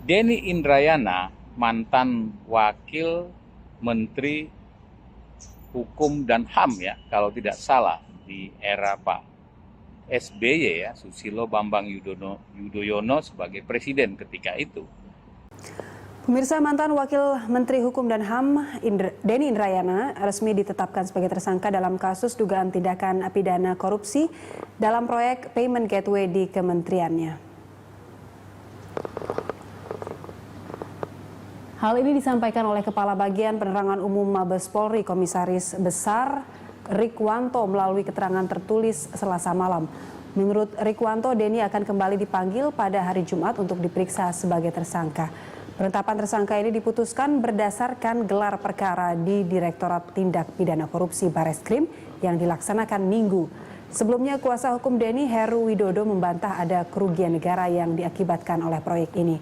Denny Indrayana, mantan Wakil Menteri Hukum dan HAM ya, kalau tidak salah di era Pak SBY ya, Susilo Bambang Yudhoyono sebagai presiden ketika itu. Pemirsa, mantan Wakil Menteri Hukum dan HAM Denny Indrayana resmi ditetapkan sebagai tersangka dalam kasus dugaan tindakan pidana korupsi dalam proyek Payment Gateway di kementeriannya. Hal ini disampaikan oleh Kepala Bagian Penerangan Umum Mabes Polri Komisaris Besar Rikwanto melalui keterangan tertulis Selasa malam. Menurut Rikwanto, Denny akan kembali dipanggil pada hari Jumat untuk diperiksa sebagai tersangka. Penetapan tersangka ini diputuskan berdasarkan gelar perkara di Direktorat Tindak Pidana Korupsi Bareskrim yang dilaksanakan Minggu. Sebelumnya, kuasa hukum Denny, Heru Widodo, membantah ada kerugian negara yang diakibatkan oleh proyek ini.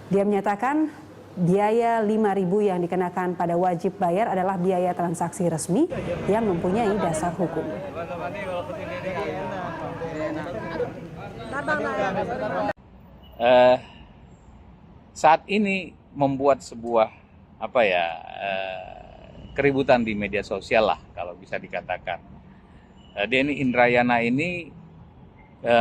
Dia menyatakan biaya 5.000 yang dikenakan pada wajib bayar adalah biaya transaksi resmi yang mempunyai dasar hukum. Saat ini membuat sebuah keributan di media sosial lah kalau bisa dikatakan. Denny Indrayana ini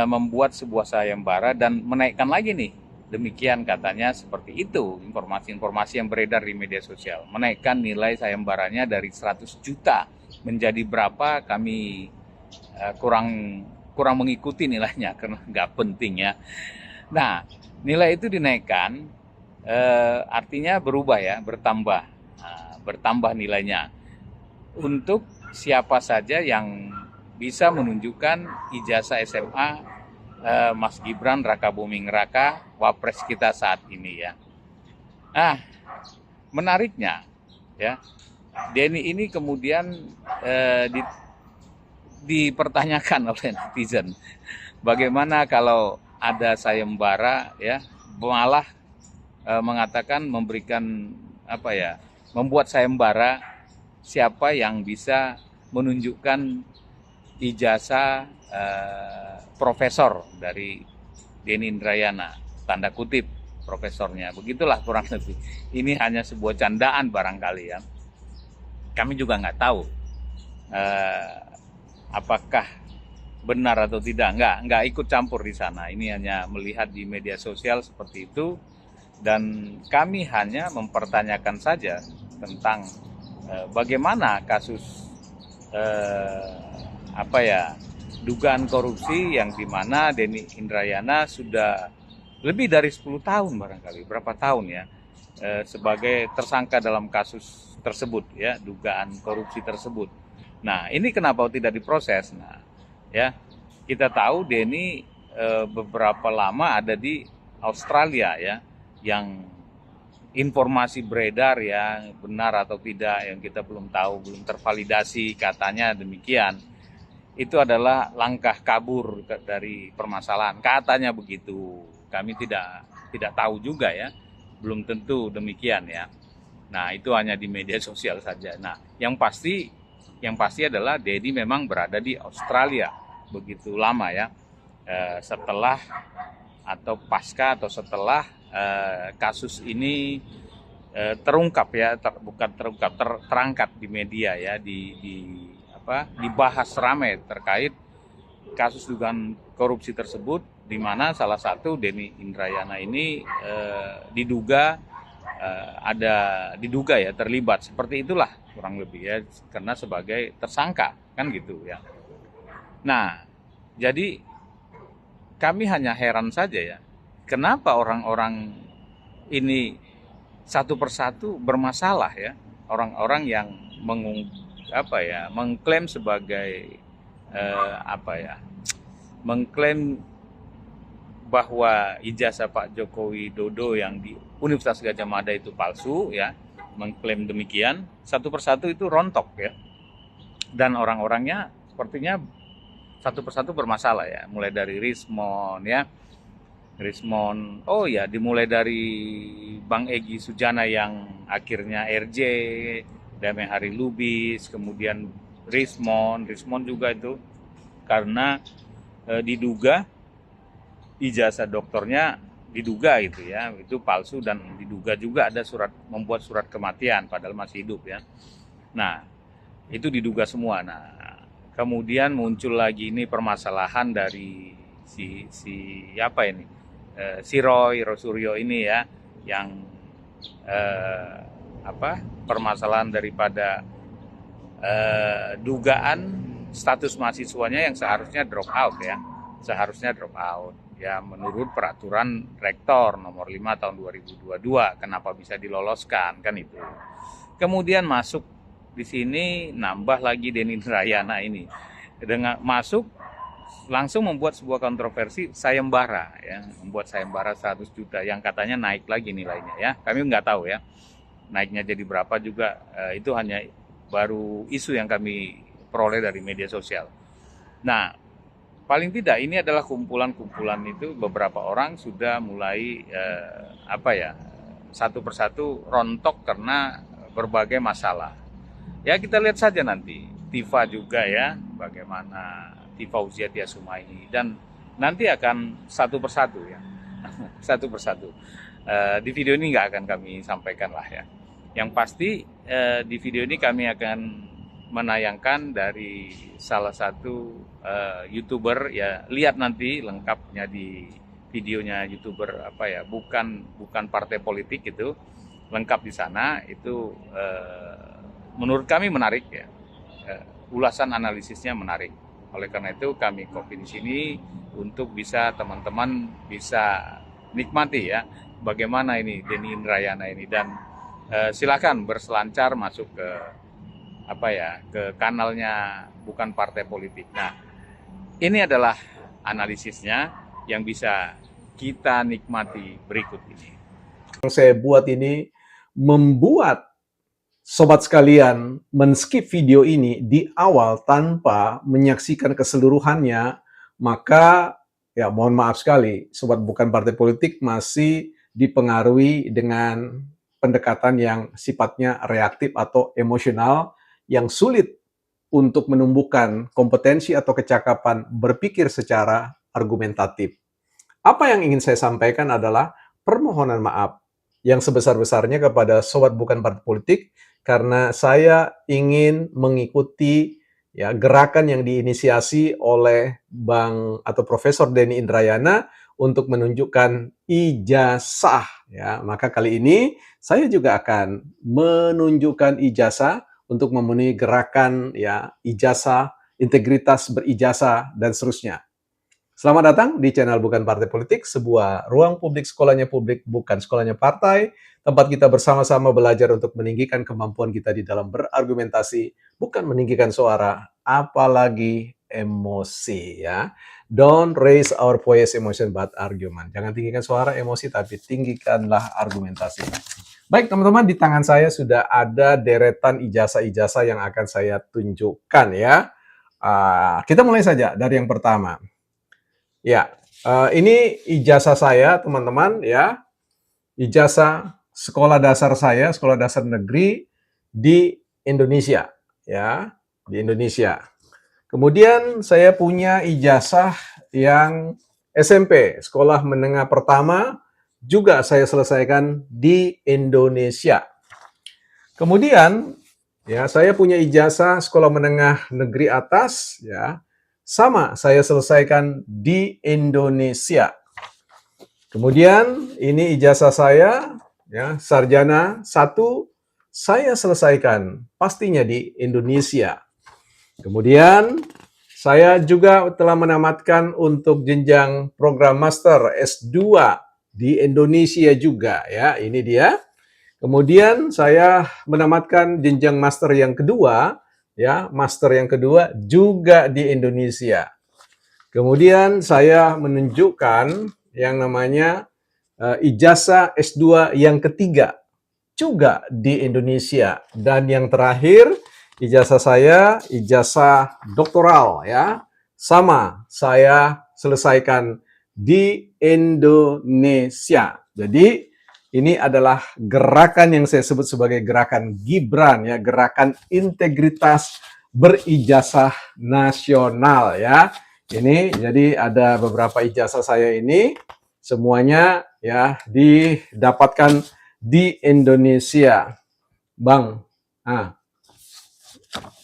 membuat sebuah sayembara dan menaikkan lagi nih, demikian katanya, seperti itu informasi-informasi yang beredar di media sosial. Menaikkan nilai sayembaranya dari 100 juta menjadi berapa, kami kurang mengikuti nilainya karena nggak penting ya. Nah, nilai itu dinaikkan, artinya berubah ya, bertambah nilainya untuk siapa saja yang bisa menunjukkan ijazah SMA Mas Gibran Rakabuming Raka, wapres kita saat ini ya. Menariknya ya, Denny ini kemudian dipertanyakan oleh netizen, bagaimana kalau ada sayembara ya, malah mengatakan membuat sayembara siapa yang bisa menunjukkan ijazah profesor dari Denny Indrayana, tanda kutip profesornya, begitulah kurang lebih. Ini hanya sebuah candaan barangkali ya. Kami juga nggak tahu apakah benar atau tidak, nggak ikut campur di sana. Ini hanya melihat di media sosial seperti itu, dan kami hanya mempertanyakan saja tentang bagaimana kasus dugaan korupsi yang dimana Denny Indrayana sudah lebih dari 10 tahun barangkali, berapa tahun ya, sebagai tersangka dalam kasus tersebut ya, dugaan korupsi tersebut. Nah, ini kenapa tidak diproses? Nah, ya, kita tahu Denny beberapa lama ada di Australia ya, yang informasi beredar ya, benar atau tidak yang kita belum tahu, belum tervalidasi, katanya demikian. Itu adalah langkah kabur dari permasalahan, katanya begitu. Kami tidak tahu juga ya, belum tentu demikian ya. Nah, itu hanya di media sosial saja. Nah, yang pasti adalah Denny memang berada di Australia begitu lama ya, setelah atau pasca atau setelah kasus ini terungkap ya, terangkat di media ya, dibahas ramai terkait kasus dugaan korupsi tersebut, di mana salah satu Denny Indrayana ini diduga ya terlibat, seperti itulah kurang lebih ya, karena sebagai tersangka kan gitu ya. Nah, jadi kami hanya heran saja ya, kenapa orang-orang ini satu persatu bermasalah ya, orang-orang yang mengklaim sebagai mengklaim bahwa ijazah Pak Joko Widodo yang di Universitas Gadjah Mada itu palsu ya, mengklaim demikian, satu persatu itu rontok ya, dan orang-orangnya sepertinya satu persatu bermasalah ya, mulai dari Rismon, dimulai dari Bang Egy Sujana yang akhirnya RJ, Damai Hari Lubis, kemudian Rismon juga itu karena diduga ijazah doktornya diduga itu ya, itu palsu dan diduga juga ada membuat surat kematian padahal masih hidup ya. Nah, itu diduga semua. Nah, kemudian muncul lagi ini permasalahan dari si apa ini? Si Roy Rosuryo ini ya, yang permasalahan daripada dugaan status mahasiswanya yang seharusnya drop out ya. Seharusnya drop out. Ya menurut peraturan rektor nomor 5 tahun 2022, kenapa bisa diloloskan kan itu. Kemudian masuk di sini nambah lagi Denny Indrayana ini. Dengan masuk langsung membuat sebuah kontroversi sayembara ya, membuat sayembara 100 juta yang katanya naik lagi nilainya ya. Kami nggak tahu ya. Naiknya jadi berapa juga itu hanya baru isu yang kami peroleh dari media sosial. Nah, paling tidak ini adalah kumpulan-kumpulan itu beberapa orang sudah mulai satu persatu rontok karena berbagai masalah. Ya kita lihat saja nanti Tifa juga ya, bagaimana Tifa Uziatia Sumaini, dan nanti akan satu persatu ya, satu persatu. Di video ini nggak akan kami sampaikan lah ya. Yang pasti di video ini kami akan menayangkan dari salah satu YouTuber ya, lihat nanti lengkapnya di videonya YouTuber bukan partai politik, itu lengkap di sana. Itu menurut kami menarik ya, ulasan analisisnya menarik. Oleh karena itu kami copy di sini untuk bisa teman-teman bisa nikmati ya bagaimana ini Denny Indrayana ini, dan silakan berselancar masuk ke ke kanalnya bukan partai politik. Nah, ini adalah analisisnya yang bisa kita nikmati berikut ini. Yang saya buat ini membuat sobat sekalian men-skip video ini di awal tanpa menyaksikan keseluruhannya, maka ya mohon maaf sekali, sobat bukan partai politik masih dipengaruhi dengan pendekatan yang sifatnya reaktif atau emosional, yang sulit untuk menumbuhkan kompetensi atau kecakapan berpikir secara argumentatif. Apa yang ingin saya sampaikan adalah permohonan maaf yang sebesar-besarnya kepada sobat bukan partai politik, karena saya ingin mengikuti ya gerakan yang diinisiasi oleh Bang atau Profesor Denny Indrayana untuk menunjukkan ijazah ya. Maka kali ini saya juga akan menunjukkan ijazah untuk memenuhi gerakan ya ijazah, integritas berijazah, dan seterusnya. Selamat datang di channel Bukan Partai Politik, sebuah ruang publik sekolahnya publik, bukan sekolahnya partai, tempat kita bersama-sama belajar untuk meninggikan kemampuan kita di dalam berargumentasi, bukan meninggikan suara, apalagi emosi ya. Don't raise our voice emotion but argument. Jangan tinggikan suara emosi, tapi tinggikanlah argumentasi. Baik teman-teman, di tangan saya sudah ada deretan ijazah-ijazah yang akan saya tunjukkan ya. Kita mulai saja dari yang pertama. Ya, ini ijazah saya teman-teman ya. Ijazah sekolah dasar saya, sekolah dasar negeri di Indonesia ya, di Indonesia. Kemudian saya punya ijazah yang SMP, sekolah menengah pertama, juga saya selesaikan di Indonesia. Kemudian ya saya punya ijazah sekolah menengah negeri atas ya, sama saya selesaikan di Indonesia. Kemudian ini ijazah saya ya, sarjana 1, saya selesaikan pastinya di Indonesia. Kemudian saya juga telah menamatkan untuk jenjang program master S2 di Indonesia juga ya, ini dia. Kemudian saya menamatkan jenjang master yang kedua ya, master yang kedua juga di Indonesia. Kemudian saya menunjukkan yang namanya ijazah S2 yang ketiga juga di Indonesia, dan yang terakhir ijazah saya ijazah doktoral ya, sama saya selesaikan di Indonesia. Jadi ini adalah gerakan yang saya sebut sebagai gerakan Gibran ya, gerakan integritas berijazah nasional ya. Ini jadi ada beberapa ijazah saya ini semuanya ya didapatkan di Indonesia. Bang,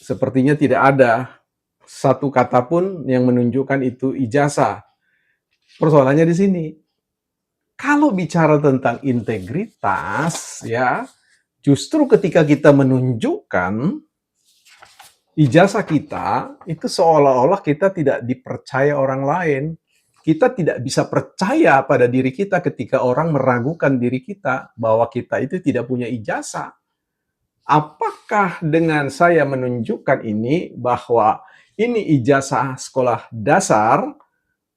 sepertinya tidak ada satu kata pun yang menunjukkan itu ijazah. Persoalannya di sini. Kalau bicara tentang integritas, ya, justru ketika kita menunjukkan ijazah kita, itu seolah-olah kita tidak dipercaya orang lain. Kita tidak bisa percaya pada diri kita ketika orang meragukan diri kita bahwa kita itu tidak punya ijazah. Apakah dengan saya menunjukkan ini bahwa ini ijazah sekolah dasar,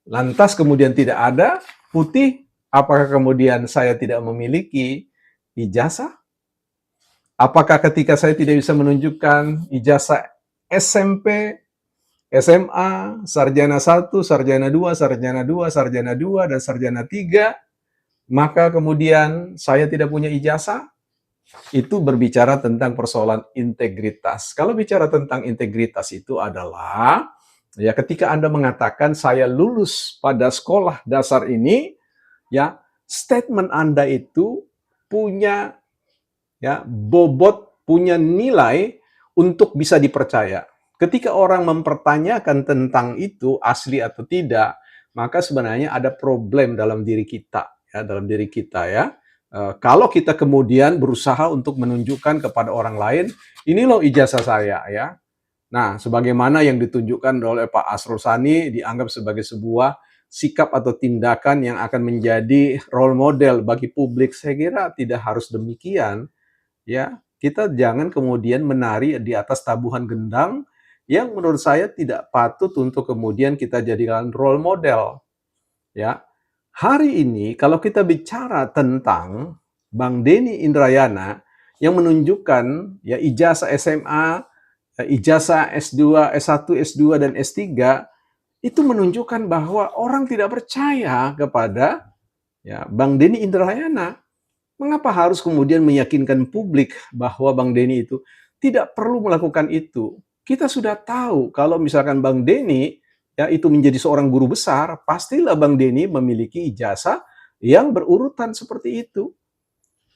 lantas kemudian tidak ada putih, apakah kemudian saya tidak memiliki ijazah? Apakah ketika saya tidak bisa menunjukkan ijazah SMP, SMA, sarjana 1, sarjana 2, sarjana 2, sarjana 2, dan sarjana 3, maka kemudian saya tidak punya ijazah? Itu berbicara tentang persoalan integritas. Kalau bicara tentang integritas itu adalah ya ketika Anda mengatakan saya lulus pada sekolah dasar ini, ya statement Anda itu punya ya bobot, punya nilai untuk bisa dipercaya. Ketika orang mempertanyakan tentang itu asli atau tidak, maka sebenarnya ada problem dalam diri kita, ya dalam diri kita ya. Kalau kita kemudian berusaha untuk menunjukkan kepada orang lain, ini loh ijazah saya ya. Nah, sebagaimana yang ditunjukkan oleh Pak Asrul Sani dianggap sebagai sebuah sikap atau tindakan yang akan menjadi role model bagi publik. Saya kira tidak harus demikian. Ya, kita jangan kemudian menari di atas tabuhan gendang yang menurut saya tidak patut untuk kemudian kita jadikan role model. Ya, hari ini kalau kita bicara tentang Bang Denny Indrayana yang menunjukkan ya ijazah SMA, ijazah S2, S1, S2 dan S3 itu menunjukkan bahwa orang tidak percaya kepada ya Bang Denny Indrayana. Mengapa harus kemudian meyakinkan publik bahwa Bang Denny itu tidak perlu melakukan itu? Kita sudah tahu kalau misalkan Bang Denny ya itu menjadi seorang guru besar, pastilah Bang Denny memiliki ijazah yang berurutan seperti itu.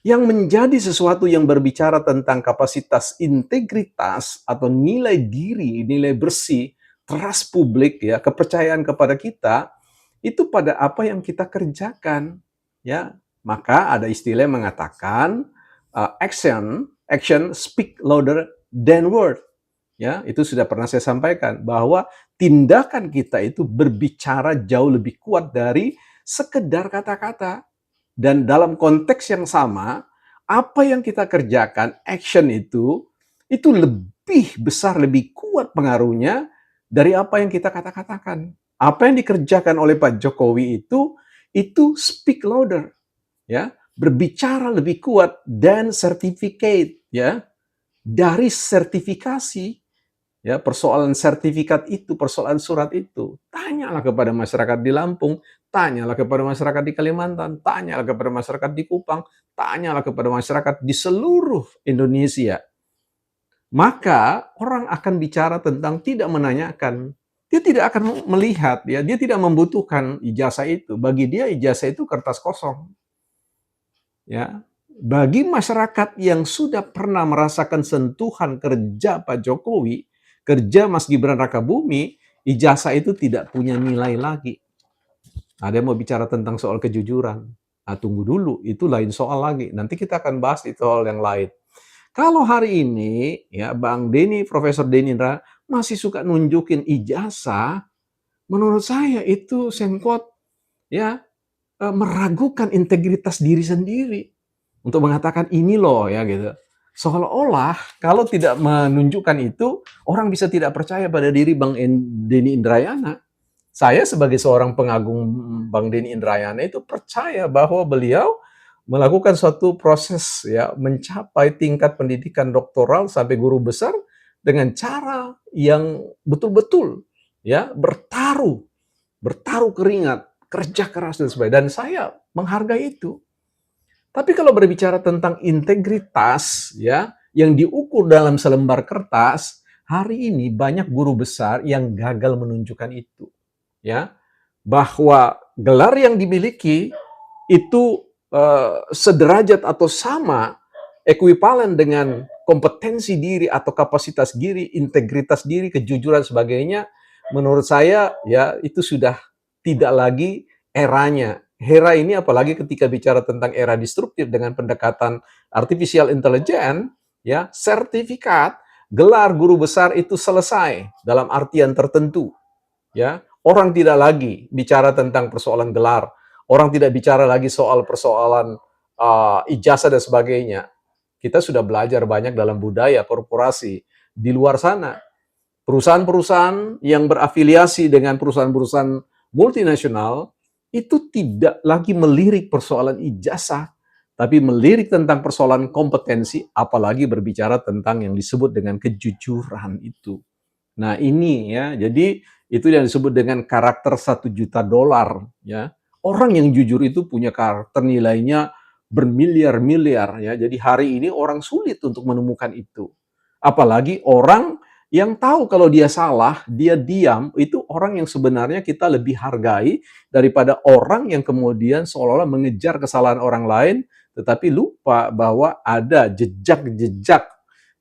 Yang menjadi sesuatu yang berbicara tentang kapasitas integritas atau nilai diri, nilai bersih, trust publik ya, kepercayaan kepada kita itu pada apa yang kita kerjakan ya. Maka ada istilah yang mengatakan action speak louder than word. Ya, itu sudah pernah saya sampaikan bahwa tindakan kita itu berbicara jauh lebih kuat dari sekedar kata-kata. Dan dalam konteks yang sama, apa yang kita kerjakan, action itu lebih besar, lebih kuat pengaruhnya dari apa yang kita kata-katakan. Apa yang dikerjakan oleh Pak Jokowi itu speak louder. Ya, berbicara lebih kuat dan certificate ya dari sertifikasi ya persoalan sertifikat itu persoalan surat itu tanyalah kepada masyarakat di Lampung, tanyalah kepada masyarakat di Kalimantan, tanyalah kepada masyarakat di Kupang, tanyalah kepada masyarakat di seluruh Indonesia, maka orang akan bicara tentang tidak menanyakan. Dia tidak akan melihat ya, dia tidak membutuhkan ijazah itu. Bagi dia ijazah itu kertas kosong. Ya, bagi masyarakat yang sudah pernah merasakan sentuhan kerja Pak Jokowi, kerja Mas Gibran Rakabumi, ijazah itu tidak punya nilai lagi. Ada yang mau bicara tentang soal kejujuran. Nah, tunggu dulu, itu lain soal lagi. Nanti kita akan bahas itu soal yang lain. Kalau hari ini, ya Bang Denny, Profesor Denny Indra, masih suka nunjukin ijazah, menurut saya itu semkot ya meragukan integritas diri sendiri untuk mengatakan ini loh ya gitu. Seolah-olah kalau tidak menunjukkan itu orang bisa tidak percaya pada diri Bang Denny Indrayana. Saya sebagai seorang pengagum Bang Denny Indrayana itu percaya bahwa beliau melakukan suatu proses ya mencapai tingkat pendidikan doktoral sampai guru besar dengan cara yang betul-betul ya bertaruh keringat, kerja keras dan sebagainya. Dan saya menghargai itu. Tapi kalau berbicara tentang integritas ya yang diukur dalam selembar kertas, hari ini banyak guru besar yang gagal menunjukkan itu. Ya, bahwa gelar yang dimiliki itu sederajat atau sama, ekuivalen dengan kompetensi diri atau kapasitas diri, integritas diri, kejujuran sebagainya, menurut saya ya itu sudah tidak lagi eranya. Era ini apalagi ketika bicara tentang era disruptif dengan pendekatan artificial intelligence, ya, sertifikat gelar guru besar itu selesai dalam artian tertentu, ya. Orang tidak lagi bicara tentang persoalan gelar, orang tidak bicara lagi soal persoalan ijazah dan sebagainya. Kita sudah belajar banyak dalam budaya korporasi di luar sana. Perusahaan-perusahaan yang berafiliasi dengan perusahaan-perusahaan multinasional itu tidak lagi melirik persoalan ijazah, tapi melirik tentang persoalan kompetensi, apalagi berbicara tentang yang disebut dengan kejujuran itu. Nah ini ya, jadi itu yang disebut dengan karakter $1 juta ya. Orang yang jujur itu punya karakter nilainya bermiliar-miliar ya. Jadi hari ini orang sulit untuk menemukan itu. Apalagi orang yang tahu kalau dia salah, dia diam, itu orang yang sebenarnya kita lebih hargai daripada orang yang kemudian seolah-olah mengejar kesalahan orang lain, tetapi lupa bahwa ada jejak-jejak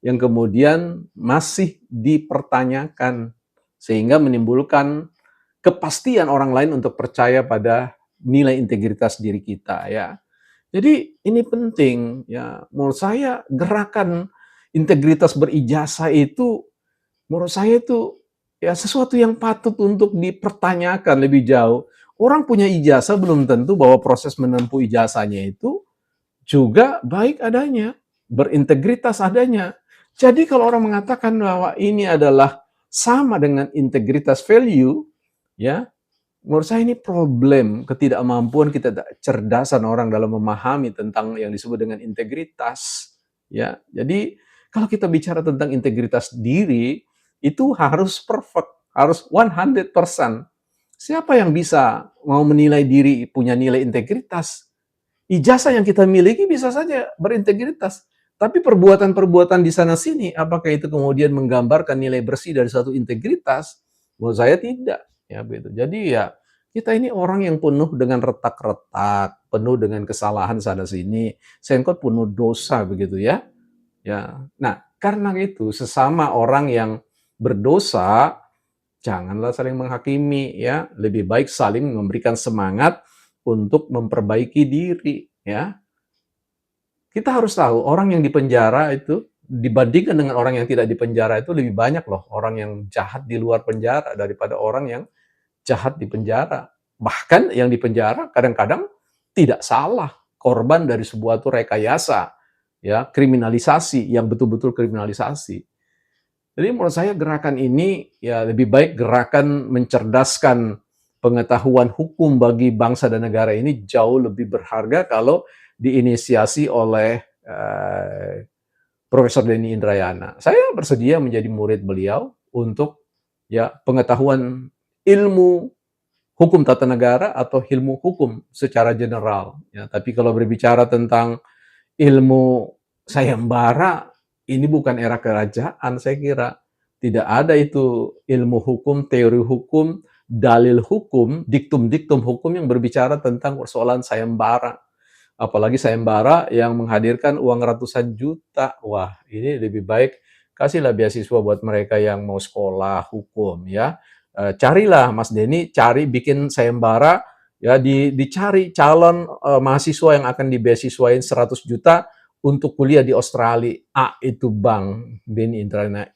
yang kemudian masih dipertanyakan, sehingga menimbulkan kepastian orang lain untuk percaya pada nilai integritas diri kita ya. Jadi ini penting ya. Menurut saya gerakan integritas berijazah itu menurut saya itu ya sesuatu yang patut untuk dipertanyakan lebih jauh. Orang punya ijazah belum tentu bahwa proses menempuh ijazahnya itu juga baik adanya, berintegritas adanya. Jadi kalau orang mengatakan bahwa ini adalah sama dengan integritas value, ya, menurut saya ini problem ketidakmampuan, kecerdasan orang dalam memahami tentang yang disebut dengan integritas. Ya, jadi kalau kita bicara tentang integritas diri, itu harus perfect, harus 100%. Siapa yang bisa mau menilai diri punya nilai integritas? Ijazah yang kita miliki bisa saja berintegritas, tapi perbuatan-perbuatan di sana-sini, apakah itu kemudian menggambarkan nilai bersih dari suatu integritas? Menurut saya tidak. Ya, begitu. Jadi ya, kita ini orang yang penuh dengan retak-retak, penuh dengan kesalahan sana-sini, sengkot penuh dosa, begitu ya. Ya, nah, karena itu sesama orang yang berdosa, janganlah saling menghakimi ya, lebih baik saling memberikan semangat untuk memperbaiki diri ya. Kita harus tahu orang yang dipenjara itu dibandingkan dengan orang yang tidak dipenjara itu lebih banyak loh orang yang jahat di luar penjara daripada orang yang jahat di penjara. Bahkan yang di penjara kadang-kadang tidak salah, korban dari sebuah rekayasa ya, kriminalisasi yang betul-betul kriminalisasi. Jadi menurut saya gerakan ini ya lebih baik gerakan mencerdaskan pengetahuan hukum bagi bangsa dan negara ini jauh lebih berharga kalau diinisiasi oleh Profesor Denny Indrayana. Saya bersedia menjadi murid beliau untuk ya pengetahuan ilmu hukum tata negara atau ilmu hukum secara general. Ya, tapi kalau berbicara tentang ilmu sayembara, ini bukan era kerajaan, saya kira. Tidak ada itu ilmu hukum, teori hukum, dalil hukum, diktum-diktum hukum yang berbicara tentang persoalan sayembara. Apalagi sayembara yang menghadirkan uang ratusan juta. Wah, ini lebih baik kasihlah beasiswa buat mereka yang mau sekolah hukum ya. Carilah Mas Denny, cari bikin sayembara ya, dicari calon mahasiswa yang akan dibeasiswain 100 juta untuk kuliah di Australia. Itu Bang Denny Indrayana.